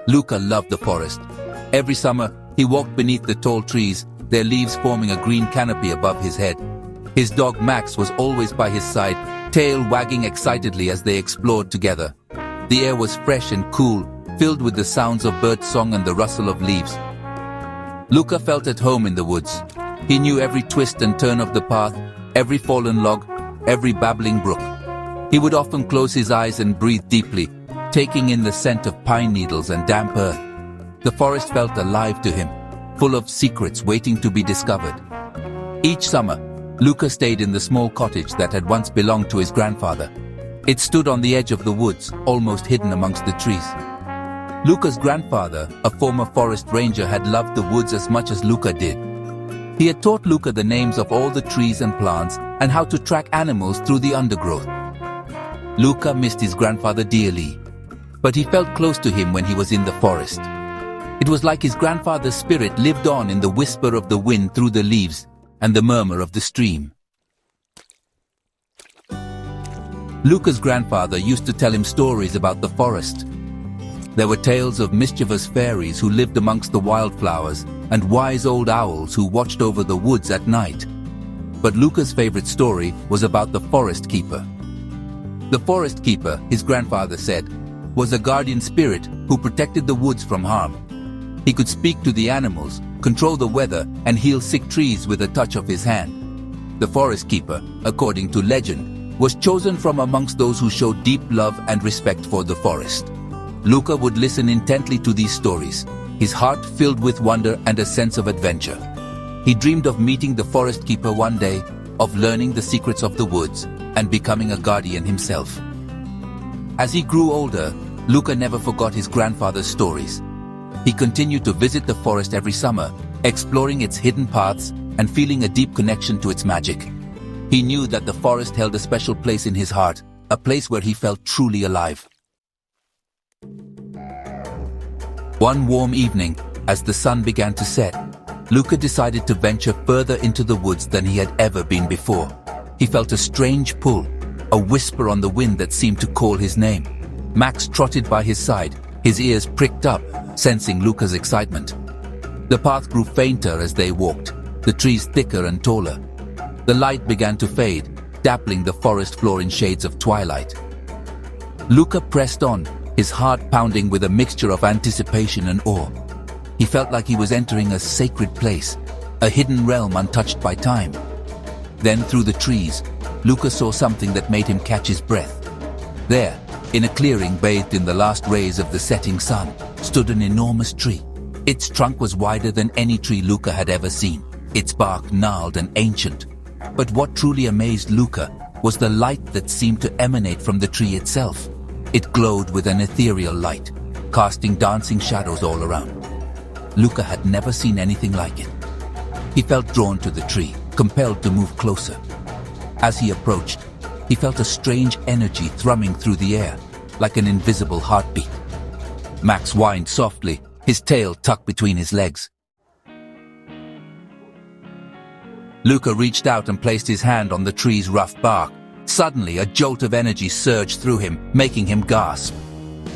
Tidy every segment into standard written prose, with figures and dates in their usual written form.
Luca loved the forest. Every summer, he walked beneath the tall trees, their leaves forming a green canopy above his head. His dog Max was always by his side, tail wagging excitedly as they explored together. The air was fresh and cool, filled with the sounds of bird song and the rustle of leaves. Luca felt at home in the woods. He knew every twist and turn of the path, every fallen log, every babbling brook. He would often close his eyes and breathe deeply, taking in the scent of pine needles and damp earth. The forest felt alive to him, full of secrets waiting to be discovered. Each summer, Luca stayed in the small cottage that had once belonged to his grandfather. It stood on the edge of the woods, almost hidden amongst the trees. Luca's grandfather, a former forest ranger, had loved the woods as much as Luca did. He had taught Luca the names of all the trees and plants and how to track animals through the undergrowth. Luca missed his grandfather dearly, but he felt close to him when he was in the forest. It was like his grandfather's spirit lived on in the whisper of the wind through the leaves and the murmur of the stream. Luca's grandfather used to tell him stories about the forest. There were tales of mischievous fairies who lived amongst the wildflowers and wise old owls who watched over the woods at night. But Luca's favorite story was about the forest keeper. The forest keeper, his grandfather said, was a guardian spirit who protected the woods from harm. He could speak to the animals, control the weather, and heal sick trees with a touch of his hand. The forest keeper, according to legend, was chosen from amongst those who showed deep love and respect for the forest. Luca would listen intently to these stories, his heart filled with wonder and a sense of adventure. He dreamed of meeting the forest keeper one day, of learning the secrets of the woods, and becoming a guardian himself. As he grew older, Luca never forgot his grandfather's stories. He continued to visit the forest every summer, exploring its hidden paths and feeling a deep connection to its magic. He knew that the forest held a special place in his heart, a place where he felt truly alive. One warm evening, as the sun began to set, Luca decided to venture further into the woods than he had ever been before. He felt a strange pull, a whisper on the wind that seemed to call his name. Max trotted by his side, his ears pricked up, sensing Luca's excitement. The path grew fainter as they walked, the trees thicker and taller. The light began to fade, dappling the forest floor in shades of twilight. Luca pressed on, his heart pounding with a mixture of anticipation and awe. He felt like he was entering a sacred place, a hidden realm untouched by time. Then through the trees, Luca saw something that made him catch his breath. There, in a clearing bathed in the last rays of the setting sun, stood an enormous tree. Its trunk was wider than any tree Luca had ever seen, its bark gnarled and ancient. But what truly amazed Luca was the light that seemed to emanate from the tree itself. It glowed with an ethereal light, casting dancing shadows all around. Luca had never seen anything like it. He felt drawn to the tree, compelled to move closer. As he approached, he felt a strange energy thrumming through the air, like an invisible heartbeat. Max whined softly, his tail tucked between his legs. Luca reached out and placed his hand on the tree's rough bark. Suddenly, a jolt of energy surged through him, making him gasp.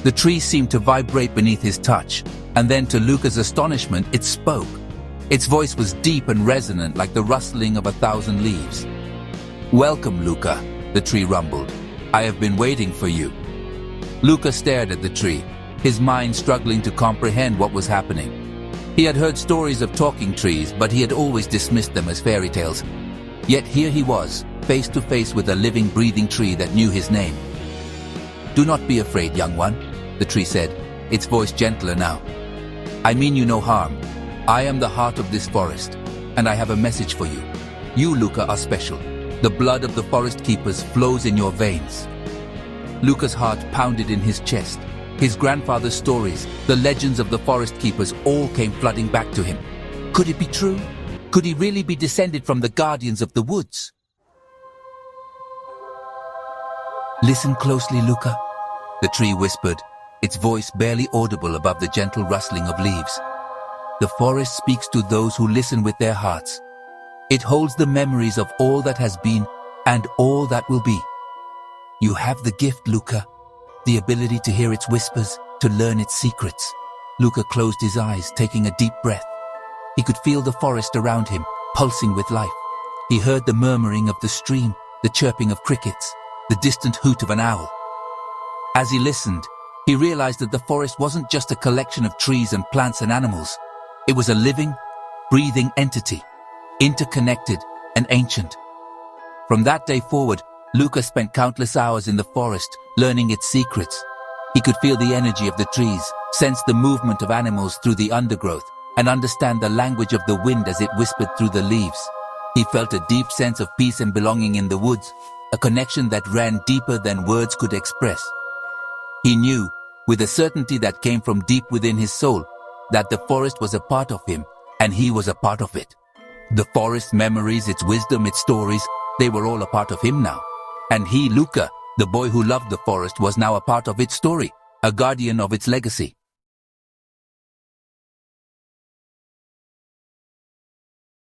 The tree seemed to vibrate beneath his touch, and then to Luca's astonishment, it spoke. Its voice was deep and resonant like the rustling of 1,000 leaves. "Welcome, Luca," the tree rumbled. "I have been waiting for you." Luca stared at the tree, his mind struggling to comprehend what was happening. He had heard stories of talking trees, but he had always dismissed them as fairy tales. Yet here he was, face to face with a living, breathing tree that knew his name. "Do not be afraid, young one," the tree said, its voice gentler now. "I mean you no harm. I am the heart of this forest, and I have a message for you. You, Luca, are special. The blood of the forest keepers flows in your veins." Luca's heart pounded in his chest. His grandfather's stories, the legends of the forest keepers, all came flooding back to him. Could it be true? Could he really be descended from the guardians of the woods? "Listen closely, Luca," the tree whispered, its voice barely audible above the gentle rustling of leaves. "The forest speaks to those who listen with their hearts. It holds the memories of all that has been and all that will be. You have the gift, Luca, the ability to hear its whispers, to learn its secrets. Luca closed his eyes, taking a deep breath. He could feel the forest around him, pulsing with life. He heard the murmuring of the stream, the chirping of crickets, the distant hoot of an owl. As he listened, he realized that the forest wasn't just a collection of trees and plants and animals. It was a living, breathing entity, interconnected and ancient. From that day forward, Luca spent countless hours in the forest, learning its secrets. He could feel the energy of the trees, sense the movement of animals through the undergrowth, and understand the language of the wind as it whispered through the leaves. He felt a deep sense of peace and belonging in the woods, a connection that ran deeper than words could express. He knew, with a certainty that came from deep within his soul, that the forest was a part of him, and he was a part of it. The forest's memories, its wisdom, its stories, they were all a part of him now. And he, Luca, the boy who loved the forest, was now a part of its story, a guardian of its legacy.